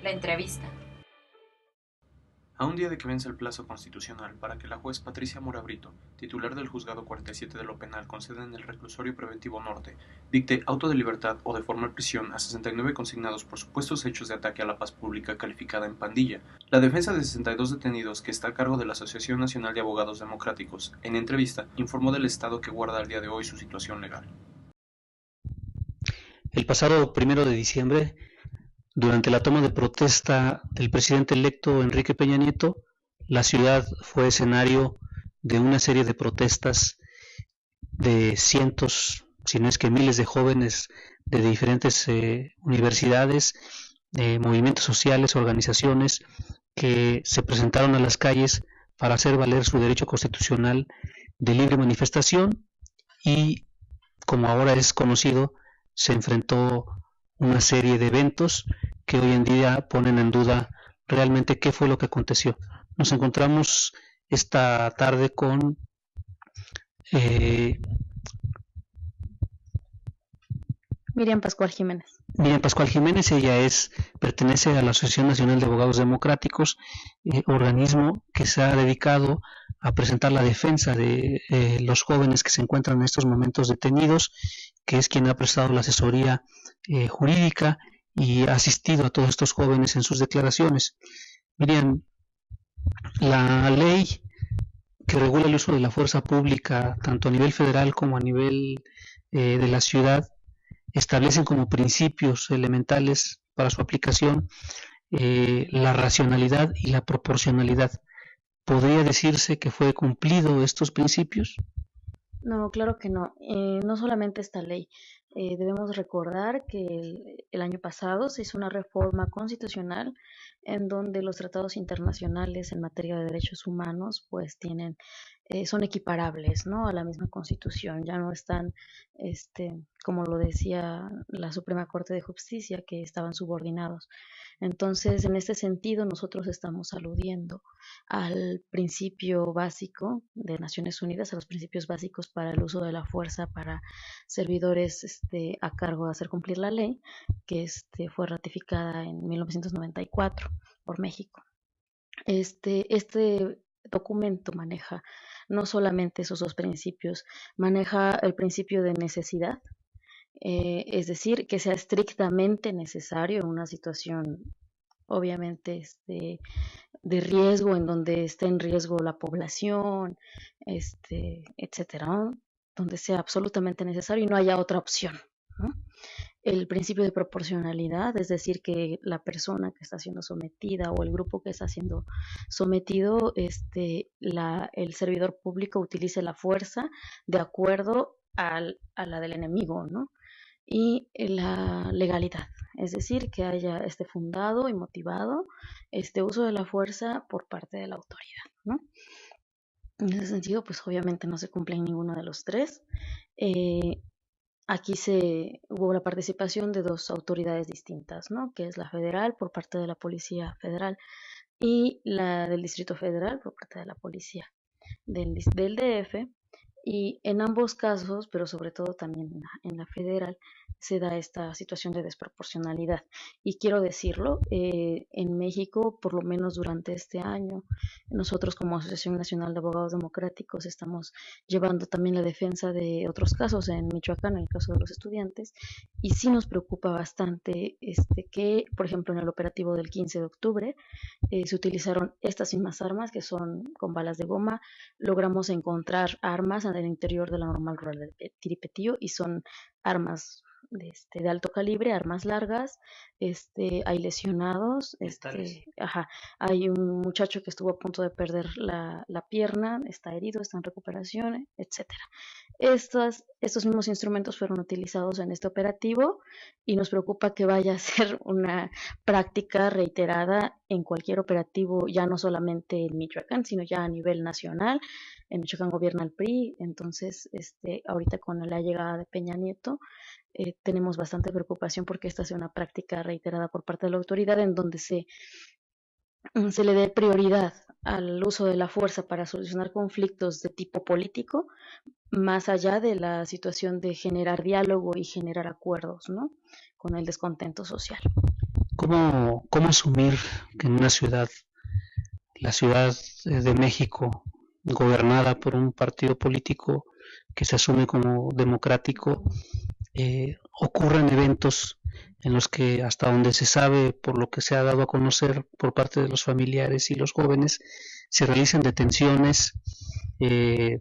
La entrevista. A un día de que vence el plazo constitucional para que la juez Patricia Mora Brito, titular del Juzgado 47 de lo Penal con sede en el Reclusorio Preventivo Norte, dicte auto de libertad o de formal prisión a 69 consignados por supuestos hechos de ataque a la paz pública calificada en pandilla, la defensa de 62 detenidos que está a cargo de la Asociación Nacional de Abogados Democráticos, en entrevista, informó del estado que guarda al día de hoy su situación legal. El pasado 1 de diciembre, durante la toma de protesta del presidente electo Enrique Peña Nieto, la ciudad fue escenario de una serie de protestas de cientos, si no es que miles de jóvenes de diferentes universidades, movimientos sociales, organizaciones que se presentaron a las calles para hacer valer su derecho constitucional de libre manifestación y, como ahora es conocido, se enfrentó una serie de eventos que hoy en día ponen en duda realmente qué fue lo que aconteció. Nos encontramos esta tarde con eh, Miriam Pascual Jiménez. Miriam Pascual Jiménez. Ella pertenece a la Asociación Nacional de Abogados Democráticos, organismo que se ha dedicado a presentar la defensa de los jóvenes que se encuentran en estos momentos detenidos, que es quien ha prestado la asesoría jurídica y ha asistido a todos estos jóvenes en sus declaraciones. Miriam, la ley que regula el uso de la fuerza pública, tanto a nivel federal como a nivel de la ciudad, establecen como principios elementales para su aplicación la racionalidad y la proporcionalidad. ¿Podría decirse que fue cumplido estos principios? No, claro que no. No solamente esta ley. Debemos recordar que el año pasado se hizo una reforma constitucional en donde los tratados internacionales en materia de derechos humanos pues son equiparables, ¿no? A la misma Constitución. Ya no están, como lo decía la Suprema Corte de Justicia, que estaban subordinados. Entonces, en este sentido, nosotros estamos aludiendo al principio básico de Naciones Unidas, a los principios básicos para el uso de la fuerza para servidores a cargo de hacer cumplir la ley, que fue ratificada en 1994 por México. Este documento maneja no solamente esos dos principios, maneja el principio de necesidad, es decir, que sea estrictamente necesario en una situación obviamente de riesgo, en donde esté en riesgo la población, etcétera, ¿no? Donde sea absolutamente necesario y no haya otra opción, ¿no? El principio de proporcionalidad, es decir, que la persona que está siendo sometida o el grupo que está siendo sometido, el servidor público utilice la fuerza de acuerdo a la del enemigo, ¿no? Y la legalidad, es decir, que haya fundado y motivado este uso de la fuerza por parte de la autoridad, ¿no? En ese sentido, pues obviamente no se cumplen ninguno de los tres. Aquí hubo la participación de dos autoridades distintas, ¿no? Que es la federal por parte de la Policía Federal y la del Distrito Federal por parte de la Policía del DF. Y en ambos casos, pero sobre todo también en la federal, se da esta situación de desproporcionalidad. Y quiero decirlo, en México, por lo menos durante este año, nosotros como Asociación Nacional de Abogados Democráticos estamos llevando también la defensa de otros casos en Michoacán, en el caso de los estudiantes, y sí nos preocupa bastante que, por ejemplo, en el operativo del 15 de octubre, se utilizaron estas mismas armas que son con balas de goma. Logramos encontrar armas en el interior de la normal rural de Tiripetío y son armas de alto calibre, armas largas. Hay lesionados, ajá, hay un muchacho que estuvo a punto de perder la pierna, está herido, está en recuperación, etcétera. Estos mismos instrumentos fueron utilizados en este operativo y nos preocupa que vaya a ser una práctica reiterada en cualquier operativo, ya no solamente en Michoacán, sino ya a nivel nacional. En Michoacán gobierna el PRI, entonces ahorita con la llegada de Peña Nieto tenemos bastante preocupación porque esta sea una práctica reiterada por parte de la autoridad en donde se le dé prioridad al uso de la fuerza para solucionar conflictos de tipo político, más allá de la situación de generar diálogo y generar acuerdos, ¿no? Con el descontento social. ¿Cómo asumir que en una ciudad, la Ciudad de México, gobernada por un partido político que se asume como democrático, ocurren eventos en los que, hasta donde se sabe, por lo que se ha dado a conocer por parte de los familiares y los jóvenes, se realicen detenciones, eh,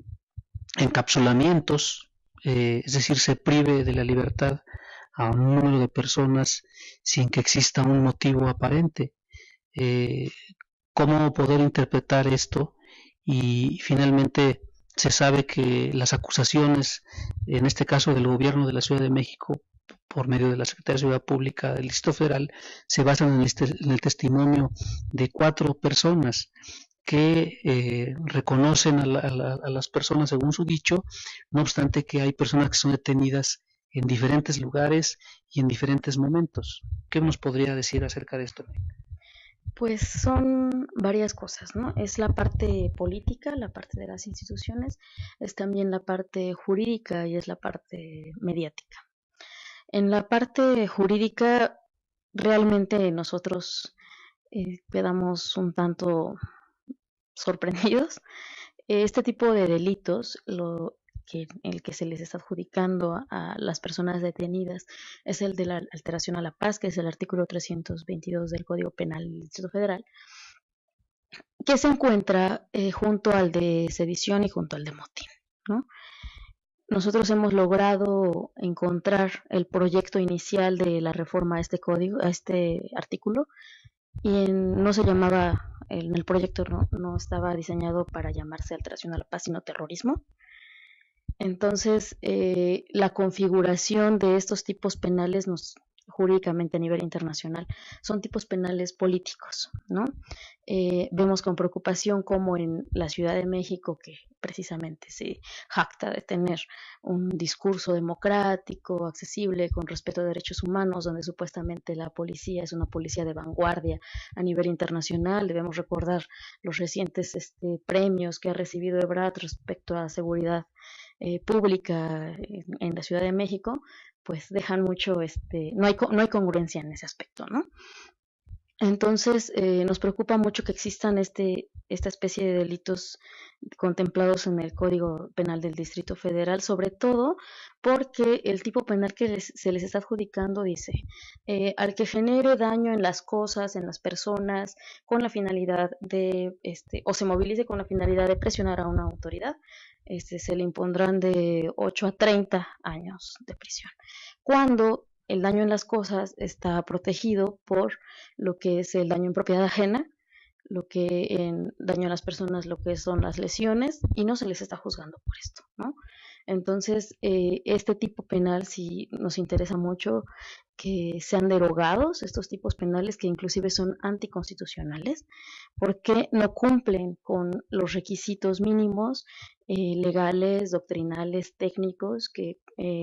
encapsulamientos, es decir, se prive de la libertad a un número de personas sin que exista un motivo aparente? Eh, ¿Cómo poder interpretar esto? Y finalmente se sabe que las acusaciones, en este caso del gobierno de la Ciudad de México, por medio de la Secretaría de Seguridad Pública del Distrito Federal, se basan en el testimonio de 4 personas que reconocen a las personas según su dicho, no obstante que hay personas que son detenidas en diferentes lugares y en diferentes momentos. ¿Qué nos podría decir acerca de esto? Pues son varias cosas, ¿no? Es la parte política, la parte de las instituciones, es también la parte jurídica y es la parte mediática. En la parte jurídica, realmente nosotros quedamos un tanto sorprendidos. Este tipo de delitos, el que se les está adjudicando a las personas detenidas es el de la alteración a la paz, que es el artículo 322 del Código Penal del Distrito Federal, que se encuentra junto al de sedición y junto al de motín, ¿no? Nosotros hemos logrado encontrar el proyecto inicial de la reforma a este código, a este artículo, y no se llamaba, en el proyecto no estaba diseñado para llamarse alteración a la paz, sino terrorismo. Entonces, la configuración de estos tipos penales jurídicamente a nivel internacional son tipos penales políticos, ¿no? Vemos con preocupación cómo en la Ciudad de México, que precisamente se jacta de tener un discurso democrático, accesible, con respeto a derechos humanos, donde supuestamente la policía es una policía de vanguardia a nivel internacional. Debemos recordar los recientes premios que ha recibido Ebrard respecto a seguridad pública en la Ciudad de México, pues dejan mucho, no hay congruencia en ese aspecto, ¿no? Entonces, nos preocupa mucho que existan esta especie de delitos contemplados en el Código Penal del Distrito Federal, sobre todo porque el tipo penal que se les está adjudicando dice, al que genere daño en las cosas, en las personas, con la finalidad de, o se movilice con la finalidad de presionar a una autoridad, se le impondrán de 8 a 30 años de prisión. Cuando el daño en las cosas está protegido por lo que es el daño en propiedad ajena, lo que en daño a las personas, lo que son las lesiones, y no se les está juzgando por esto, ¿no? Entonces, este tipo penal sí nos interesa mucho que sean derogados estos tipos penales que inclusive son anticonstitucionales porque no cumplen con los requisitos mínimos legales, doctrinales, técnicos que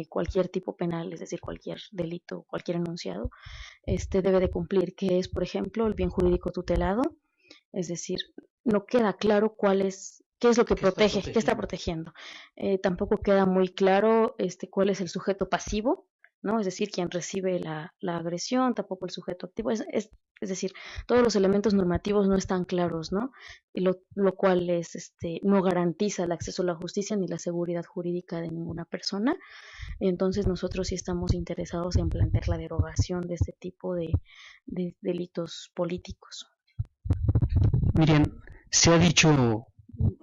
cualquier tipo penal, es decir, cualquier delito, cualquier enunciado, debe de cumplir, que es, por ejemplo, el bien jurídico tutelado, es decir, no queda claro qué es lo que protege, qué está protegiendo. Tampoco queda muy claro cuál es el sujeto pasivo, ¿no? Es decir, quien recibe la agresión, tampoco el sujeto activo. Es decir, todos los elementos normativos no están claros, ¿no? Lo cual no garantiza el acceso a la justicia ni la seguridad jurídica de ninguna persona. Entonces nosotros sí estamos interesados en plantear la derogación de este tipo de delitos políticos. Miriam, se ha dicho,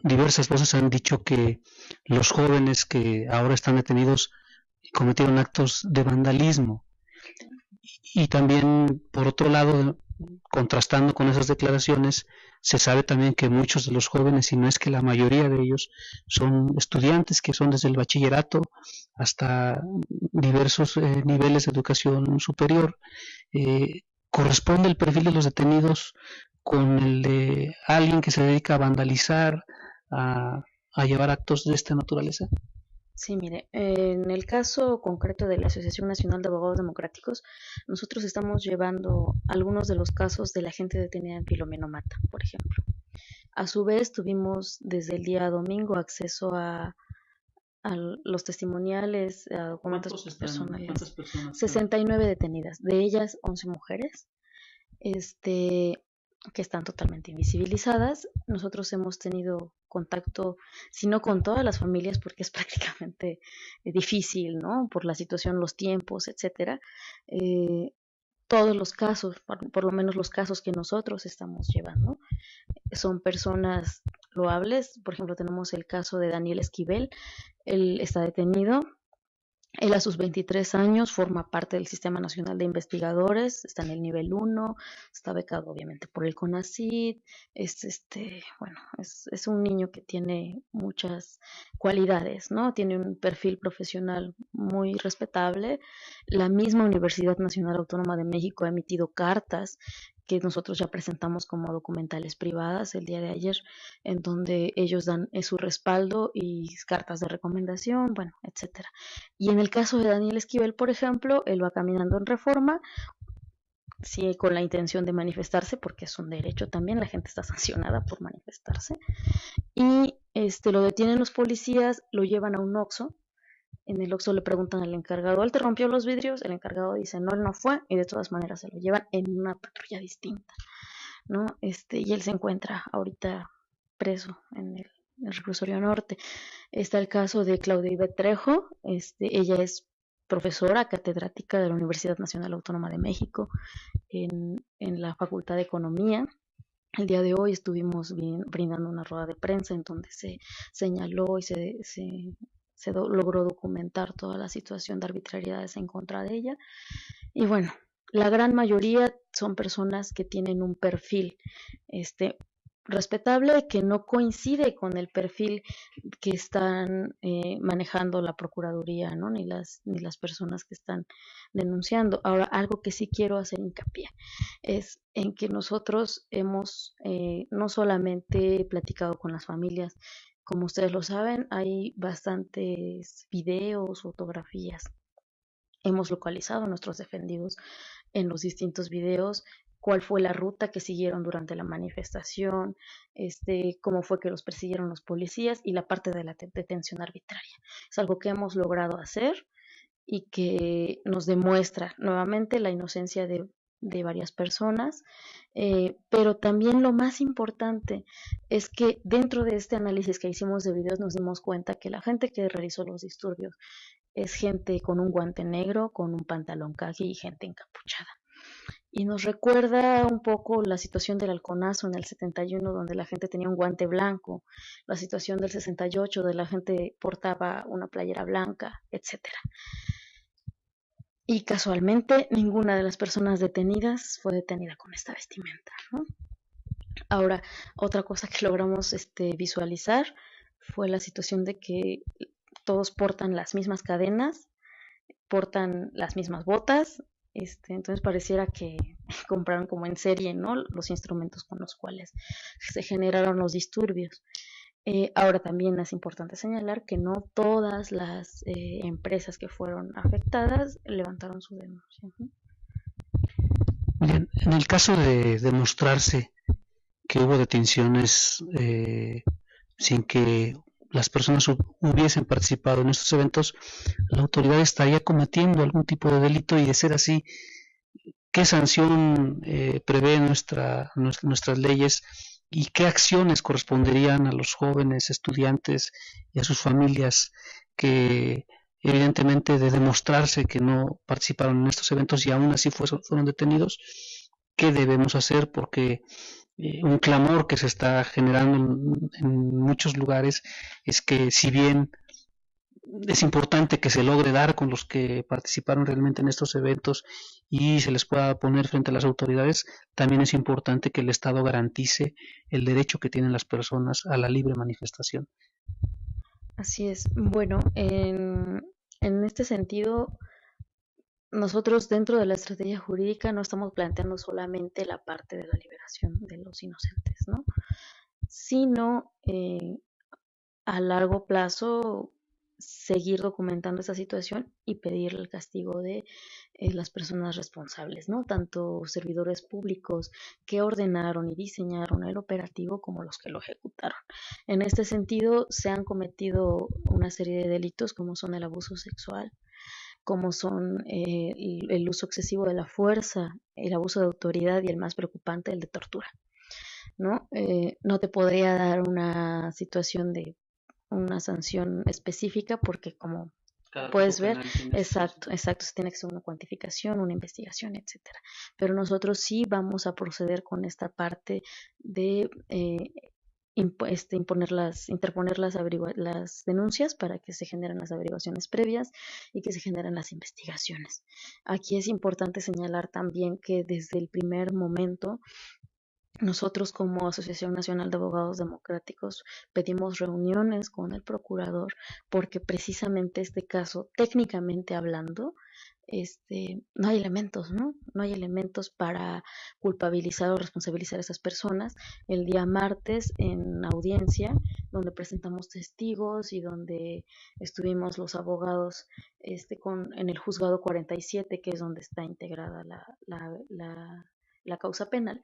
diversas voces han dicho que los jóvenes que ahora están detenidos cometieron actos de vandalismo. Y también, por otro lado, contrastando con esas declaraciones, se sabe también que muchos de los jóvenes, y no es que la mayoría de ellos, son estudiantes que son desde el bachillerato hasta diversos niveles de educación superior. ¿Corresponde el perfil de los detenidos con el de alguien que se dedica a vandalizar, a llevar actos de esta naturaleza? Sí, mire, en el caso concreto de la Asociación Nacional de Abogados Democráticos, nosotros estamos llevando algunos de los casos de la gente detenida en Filomeno Mata, por ejemplo. A su vez, tuvimos desde el día domingo acceso a los testimoniales, a documentos personales. ¿Cuántas personas? 69 detenidas, de ellas 11 mujeres. que están totalmente invisibilizadas. Nosotros hemos tenido contacto, si no con todas las familias, porque es prácticamente difícil, ¿no? Por la situación, los tiempos, etcétera. Todos los casos, por lo menos los casos que nosotros estamos llevando, son personas loables. Por ejemplo, tenemos el caso de Daniel Esquivel. Él está detenido. Él a sus 23 años forma parte del Sistema Nacional de Investigadores, está en el nivel 1, está becado obviamente por el CONACYT, es un niño que tiene muchas cualidades, ¿no? Tiene un perfil profesional muy respetable. La misma Universidad Nacional Autónoma de México ha emitido cartas que nosotros ya presentamos como documentales privadas el día de ayer, en donde ellos dan su respaldo y cartas de recomendación, bueno, etcétera. Y en el caso de Daniel Esquivel, por ejemplo, él va caminando en Reforma, sí, con la intención de manifestarse, porque es un derecho también, la gente está sancionada por manifestarse, y lo detienen los policías, lo llevan a un Oxxo. En el Oxxo le preguntan al encargado, ¿él te rompió los vidrios? El encargado dice, no, él no fue, y de todas maneras se lo llevan en una patrulla distinta, ¿no? Y él se encuentra ahorita preso en el reclusorio norte. Está el caso de Claudia Ivette Trejo. Ella es profesora catedrática de la Universidad Nacional Autónoma de México en la Facultad de Economía. El día de hoy estuvimos brindando una rueda de prensa en donde se señaló y logró documentar toda la situación de arbitrariedades en contra de ella. Y bueno, la gran mayoría son personas que tienen un perfil respetable, que no coincide con el perfil que están manejando la Procuraduría, ¿no? Ni las personas que están denunciando. Ahora, algo que sí quiero hacer hincapié es en que nosotros hemos no solamente platicado con las familias, como ustedes lo saben, hay bastantes videos, fotografías. Hemos localizado a nuestros defendidos en los distintos videos, cuál fue la ruta que siguieron durante la manifestación, cómo fue que los persiguieron los policías y la parte de la detención arbitraria. Es algo que hemos logrado hacer y que nos demuestra nuevamente la inocencia de varias personas, pero también lo más importante es que dentro de este análisis que hicimos de videos nos dimos cuenta que la gente que realizó los disturbios es gente con un guante negro, con un pantalón khaki y gente encapuchada. Y nos recuerda un poco la situación del halconazo en el 71, donde la gente tenía un guante blanco, la situación del 68, donde la gente portaba una playera blanca, etcétera. Y casualmente ninguna de las personas detenidas fue detenida con esta vestimenta, ¿no? Ahora, otra cosa que logramos visualizar fue la situación de que todos portan las mismas cadenas, portan las mismas botas, entonces pareciera que compraron como en serie, ¿no? Los instrumentos con los cuales se generaron los disturbios. Ahora también es importante señalar que no todas las empresas que fueron afectadas levantaron su denuncia. Bien, en el caso de demostrarse que hubo detenciones sin que las personas hubiesen participado en estos eventos, la autoridad estaría cometiendo algún tipo de delito, y de ser así, ¿qué sanción prevé nuestras leyes y qué acciones corresponderían a los jóvenes estudiantes y a sus familias que evidentemente, de demostrarse que no participaron en estos eventos y aún así fueron detenidos? ¿Qué debemos hacer? Porque un clamor que se está generando en muchos lugares es que, si bien es importante que se logre dar con los que participaron realmente en estos eventos y se les pueda poner frente a las autoridades, también es importante que el Estado garantice el derecho que tienen las personas a la libre manifestación. Así es. Bueno, en este sentido, nosotros dentro de la estrategia jurídica no estamos planteando solamente la parte de la liberación de los inocentes, ¿no? Sino a largo plazo seguir documentando esa situación y pedir el castigo de las personas responsables, ¿no? Tanto servidores públicos que ordenaron y diseñaron el operativo como los que lo ejecutaron. En este sentido, se han cometido una serie de delitos como son el abuso sexual, como son el uso excesivo de la fuerza, el abuso de autoridad y el más preocupante, el de tortura, ¿no? No te podría dar una situación de una sanción específica porque como Cada puedes tipo ver, penal tiene exacto, exacto, se tiene que ser una cuantificación, una investigación, etcétera. Pero nosotros sí vamos a proceder con esta parte de interponer las denuncias para que se generen las averiguaciones previas y que se generen las investigaciones. Aquí es importante señalar también que desde el primer momento nosotros como Asociación Nacional de Abogados Democráticos pedimos reuniones con el procurador porque precisamente este caso, técnicamente hablando, no hay elementos, ¿no? No hay elementos para culpabilizar o responsabilizar a esas personas. El día martes en audiencia, donde presentamos testigos y donde estuvimos los abogados en el juzgado 47, que es donde está integrada la causa penal,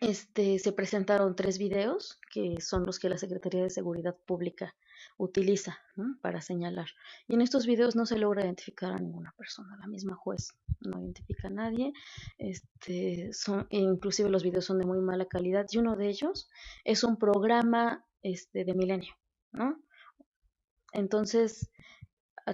se presentaron 3 videos que son los que la Secretaría de Seguridad Pública utiliza, ¿no?, para señalar. Y en estos videos no se logra identificar a ninguna persona. La misma juez no identifica a nadie. Inclusive los videos son de muy mala calidad y uno de ellos es un programa de Milenio, ¿no? Entonces,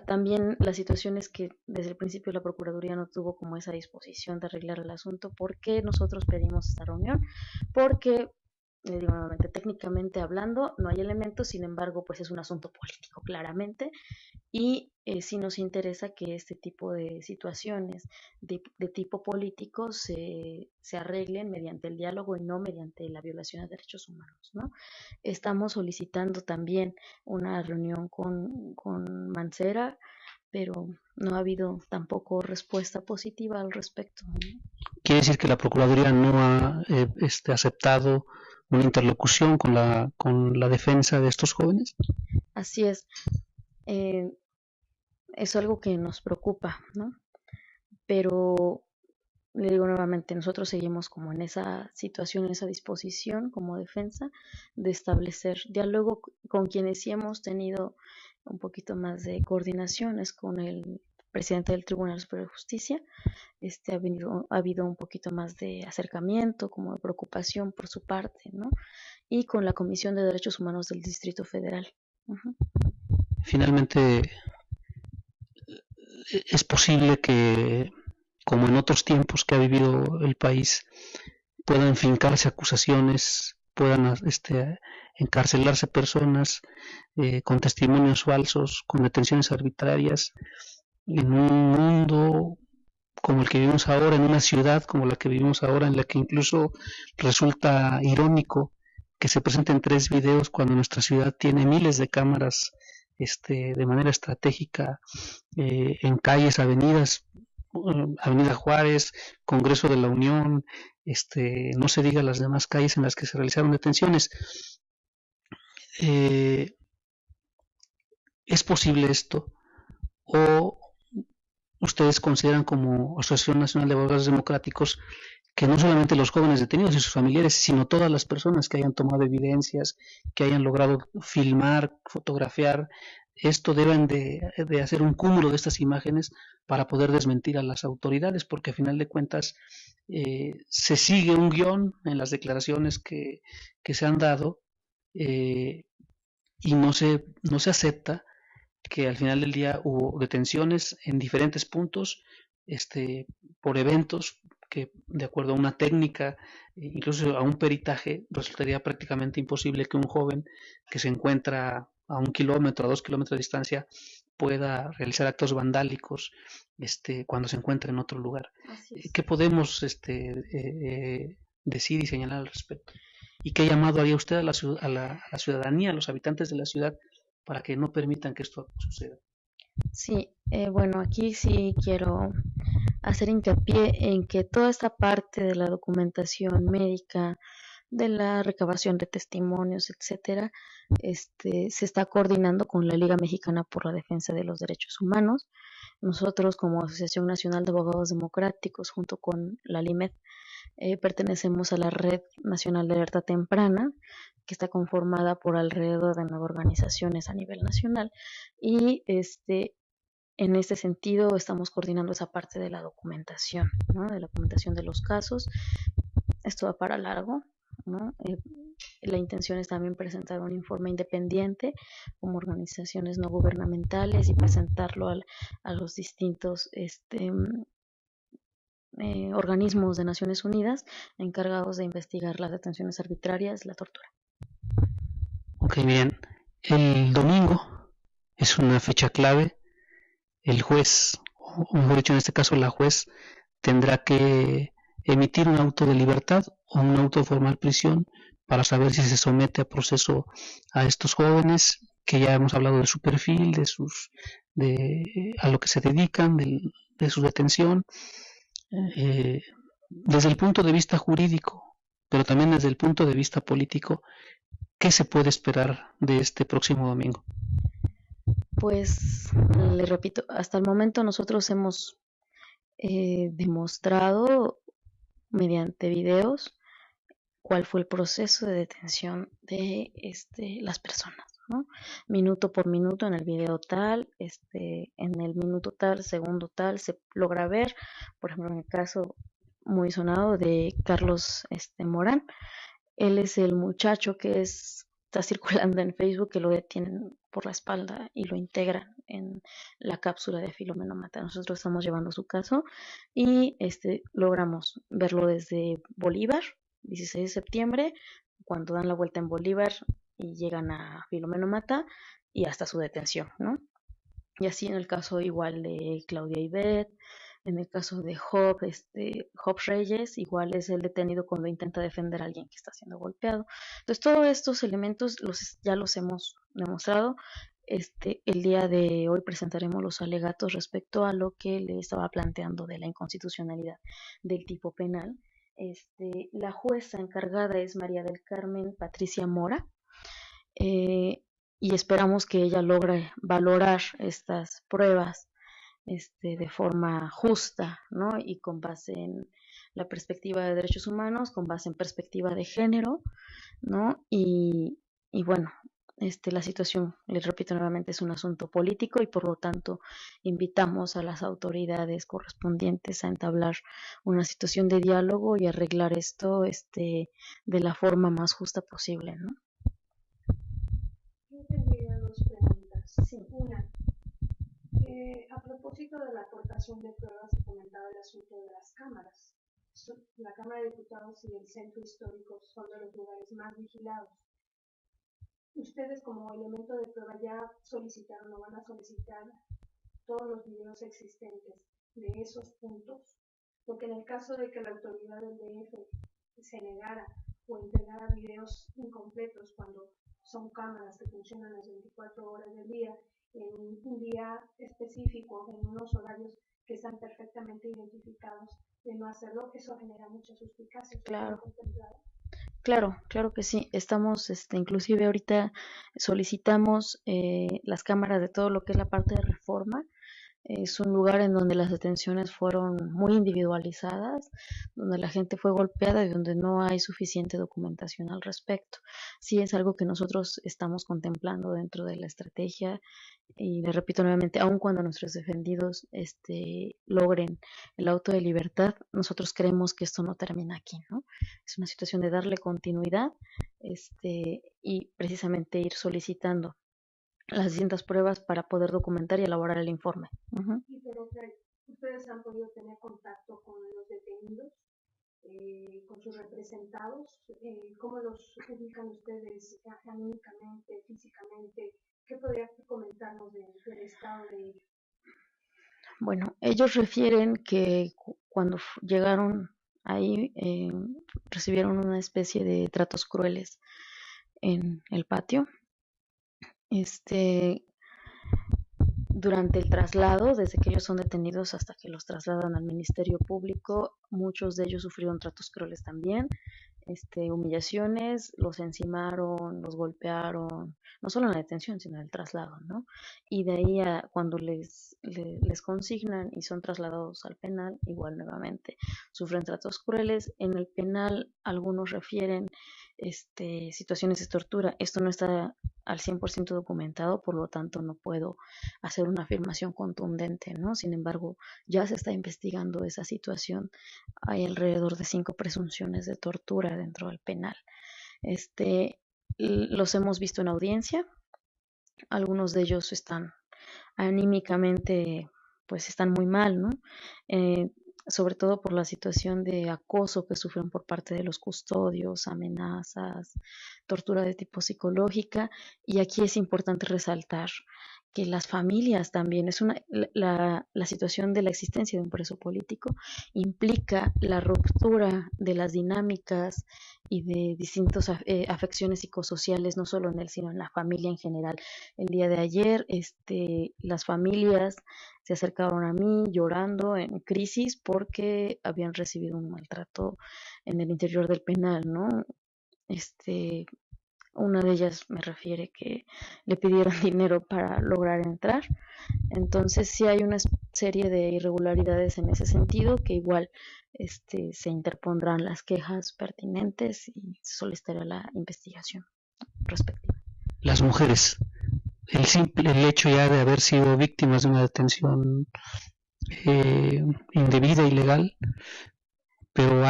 también la situación es que desde el principio la Procuraduría no tuvo como esa disposición de arreglar el asunto. ¿Por qué nosotros pedimos esta reunión? Porque, le digo nuevamente, técnicamente hablando no hay elementos, sin embargo, pues es un asunto político claramente, y sí nos interesa que este tipo de situaciones de tipo político se arreglen mediante el diálogo y no mediante la violación de derechos humanos, ¿no? Estamos solicitando también una reunión con Mancera, pero no ha habido tampoco respuesta positiva al respecto, ¿no? Quiere decir que la Procuraduría no ha aceptado una interlocución con la defensa de estos jóvenes. Así eh, es algo que nos preocupa, ¿no? Pero le digo nuevamente, nosotros seguimos como en esa situación, en esa disposición como defensa de establecer diálogo con quienes sí hemos tenido un poquito más de coordinaciones con el presidente del Tribunal Superior de Justicia. Ha habido un poquito más de acercamiento, como de preocupación por su parte, ¿no? Y con la Comisión de Derechos Humanos del Distrito Federal. Uh-huh. Finalmente, es posible que, como en otros tiempos que ha vivido el país, puedan fincarse acusaciones, puedan encarcelarse personas con testimonios falsos, con detenciones arbitrarias, en un mundo como el que vivimos ahora, en una ciudad como la que vivimos ahora, en la que incluso resulta irónico que se presenten 3 videos cuando nuestra ciudad tiene miles de cámaras de manera estratégica en calles, avenidas, Avenida Juárez, Congreso de la Unión, no se diga las demás calles en las que se realizaron detenciones. ¿Es posible esto? ¿O ustedes consideran como Asociación Nacional de Abogados Democráticos que no solamente los jóvenes detenidos y sus familiares, sino todas las personas que hayan tomado evidencias, que hayan logrado filmar, fotografiar, esto deben de hacer un cúmulo de estas imágenes para poder desmentir a las autoridades, porque a final de cuentas se sigue un guión en las declaraciones que se han dado y no se acepta que al final del día hubo detenciones en diferentes puntos por eventos que de acuerdo a una técnica, incluso a un peritaje, resultaría prácticamente imposible que un joven que se encuentra a 1 kilómetro, a 2 kilómetros de distancia, pueda realizar actos vandálicos cuando se encuentra en otro lugar. ¿Qué podemos decir y señalar al respecto? ¿Y qué llamado haría usted a la ciudadanía, a los habitantes de la ciudad, para que no permitan que esto suceda? Sí, bueno, aquí sí quiero hacer hincapié en que toda esta parte de la documentación médica, de la recabación de testimonios, etcétera, se está coordinando con la Liga Mexicana por la Defensa de los Derechos Humanos. Nosotros, como Asociación Nacional de Abogados Democráticos, junto con la LIMED, pertenecemos a la Red Nacional de Alerta Temprana, que está conformada por alrededor de 9 organizaciones a nivel nacional, y En este sentido, estamos coordinando esa parte de la documentación, ¿no? De la documentación de los casos. Esto va para largo, ¿no? La intención es también presentar un informe independiente como organizaciones no gubernamentales y presentarlo a los distintos organismos de Naciones Unidas encargados de investigar las detenciones arbitrarias y la tortura. Ok, bien. El domingo es una fecha clave. El juez, o mejor dicho, en este caso la juez, tendrá que emitir un auto de libertad o un auto de formal prisión para saber si se somete a proceso a estos jóvenes, que ya hemos hablado de su perfil, a lo que se dedican, de su detención, eh, desde el punto de vista jurídico, pero también desde el punto de vista político. ¿Qué se puede esperar de este próximo domingo? Pues, le repito, hasta el momento nosotros hemos demostrado mediante videos cuál fue el proceso de detención de las personas, ¿no? Minuto por minuto en el video tal, en el minuto tal, segundo tal, se logra ver, por ejemplo, en el caso muy sonado de Carlos Morán. Él es el muchacho que está circulando en Facebook, que lo detienen por la espalda y lo integran en la cápsula de Filomeno Mata. Nosotros estamos llevando su caso y logramos verlo desde Bolívar, 16 de septiembre, cuando dan la vuelta en Bolívar y llegan a Filomeno Mata y hasta su detención, ¿no? Y así en el caso igual de Claudia Ibet, en el caso de Job Reyes, igual es el detenido cuando intenta defender a alguien que está siendo golpeado. Entonces, todos estos elementos ya los hemos demostrado. El día de hoy presentaremos los alegatos respecto a lo que le estaba planteando de la inconstitucionalidad del tipo penal. La jueza encargada es María del Carmen Patricia Mora. Y esperamos que ella logre valorar estas pruebas de forma justa, ¿no? Y con base en la perspectiva de derechos humanos, con base en perspectiva de género, ¿no? Y bueno, la situación, les repito nuevamente, es un asunto político y por lo tanto invitamos a las autoridades correspondientes a entablar una situación de diálogo y arreglar esto de la forma más justa posible, ¿no? Yo tendría dos preguntas. Sí. Una, a propósito de la aportación de pruebas, se comentaba el asunto de las cámaras. La Cámara de Diputados y el Centro Histórico son de los lugares más vigilados. Ustedes, como elemento de prueba, ya solicitaron o van a solicitar todos los videos existentes de esos puntos, porque en el caso de que la autoridad del DF se negara o entregara videos incompletos cuando son cámaras que funcionan las 24 horas del día, en un día específico, en unos horarios que están perfectamente identificados, de no hacerlo, eso genera muchas suspicacias. Claro. Claro que sí. Estamos, inclusive ahorita solicitamos las cámaras de todo lo que es la parte de reforma. Es un lugar en donde las detenciones fueron muy individualizadas, donde la gente fue golpeada y donde no hay suficiente documentación al respecto. Sí es algo que nosotros estamos contemplando dentro de la estrategia y le repito nuevamente, aun cuando nuestros defendidos logren el auto de libertad, nosotros creemos que esto no termina aquí, ¿no? Es una situación de darle continuidad y precisamente ir solicitando las distintas pruebas para poder documentar y elaborar el informe. Uh-huh. Y pero ustedes han podido tener contacto con los detenidos, con sus representados, ¿cómo los ubican ustedes anímicamente, físicamente? ¿Qué podría comentarnos del estado de ellos? Bueno, ellos refieren que cuando llegaron ahí recibieron una especie de tratos crueles en el patio. Durante el traslado, desde que ellos son detenidos hasta que los trasladan al Ministerio Público, muchos de ellos sufrieron tratos crueles también, humillaciones, los encimaron, los golpearon, no solo en la detención, sino en el traslado, ¿no? Y de ahí cuando les consignan y son trasladados al penal, igual nuevamente sufren tratos crueles. En el penal algunos refieren situaciones de tortura. Esto no está al 100% documentado, por lo tanto no puedo hacer una afirmación contundente, ¿no? Sin embargo, ya se está investigando esa situación. Hay alrededor de 5 presunciones de tortura dentro del penal. Los hemos visto en audiencia. Algunos de ellos están anímicamente, pues están muy mal, ¿no? Sobre todo por la situación de acoso que sufren por parte de los custodios, amenazas, tortura de tipo psicológica. Y aquí es importante resaltar que las familias también, la situación de la existencia de un preso político implica la ruptura de las dinámicas y de distintas afecciones psicosociales, no solo en él, sino en la familia en general. El día de ayer, las familias se acercaron a mí llorando en crisis porque habían recibido un maltrato en el interior del penal, ¿no? Una de ellas me refiere que le pidieron dinero para lograr entrar. Entonces sí hay una serie de irregularidades en ese sentido que igual se interpondrán las quejas pertinentes y se solicitará la investigación respectiva. Las mujeres, el hecho ya de haber sido víctimas de una detención indebida, ilegal, pero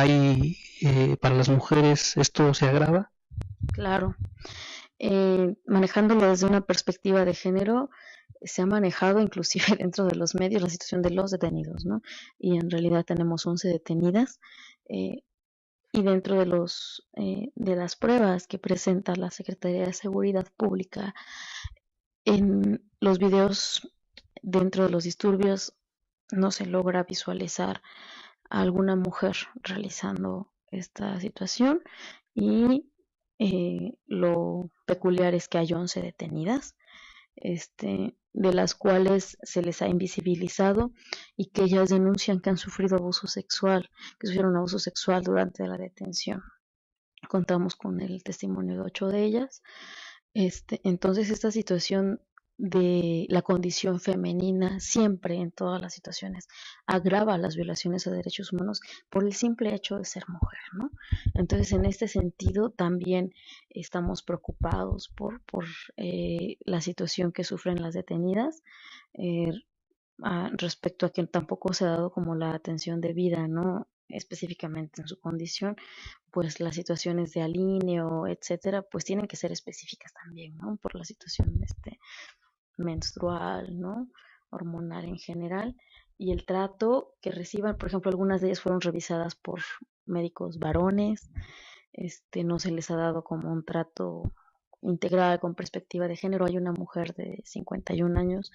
para las mujeres esto se agrava. Claro, manejándolo desde una perspectiva de género, se ha manejado inclusive dentro de los medios la situación de los detenidos, ¿no? Y en realidad tenemos 11 detenidas, y dentro de las pruebas que presenta la Secretaría de Seguridad Pública en los videos dentro de los disturbios no se logra visualizar a alguna mujer realizando esta situación, y lo peculiar es que hay 11 detenidas, de las cuales se les ha invisibilizado y que ellas denuncian que han sufrido abuso sexual, que sufrieron abuso sexual durante la detención. Contamos con el testimonio de 8 de ellas. Entonces esta situación de la condición femenina siempre en todas las situaciones agrava las violaciones a derechos humanos por el simple hecho de ser mujer, ¿no? Entonces en este sentido también estamos preocupados por la situación que sufren las detenidas, respecto a que tampoco se ha dado como la atención debida, ¿no? Específicamente en su condición, pues las situaciones de alineo, etcétera, pues tienen que ser específicas también, ¿no? Por la situación menstrual, ¿no? Hormonal en general, y el trato que reciban. Por ejemplo, algunas de ellas fueron revisadas por médicos varones, no se les ha dado como un trato integral con perspectiva de género. Hay una mujer de 51 años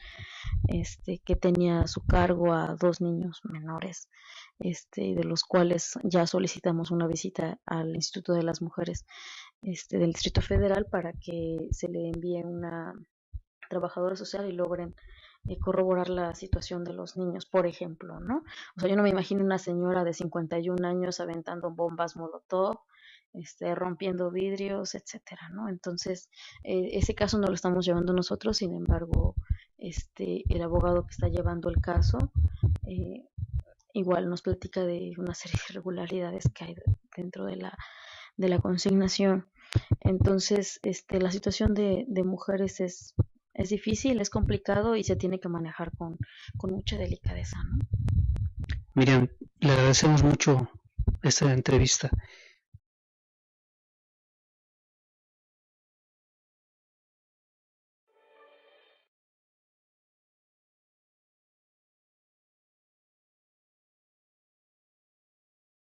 que tenía a su cargo a 2 niños menores, de los cuales ya solicitamos una visita al Instituto de las Mujeres del Distrito Federal para que se le envíe una trabajadora social y logren corroborar la situación de los niños, por ejemplo, ¿no? O sea, yo no me imagino una señora de 51 años aventando bombas Molotov, rompiendo vidrios, etcétera, ¿no? Entonces, ese caso no lo estamos llevando nosotros. Sin embargo, el abogado que está llevando el caso igual nos platica de una serie de irregularidades que hay dentro de la consignación. Entonces, la situación de mujeres es difícil, es complicado y se tiene que manejar con mucha delicadeza, ¿no? Miriam, le agradecemos mucho esta entrevista.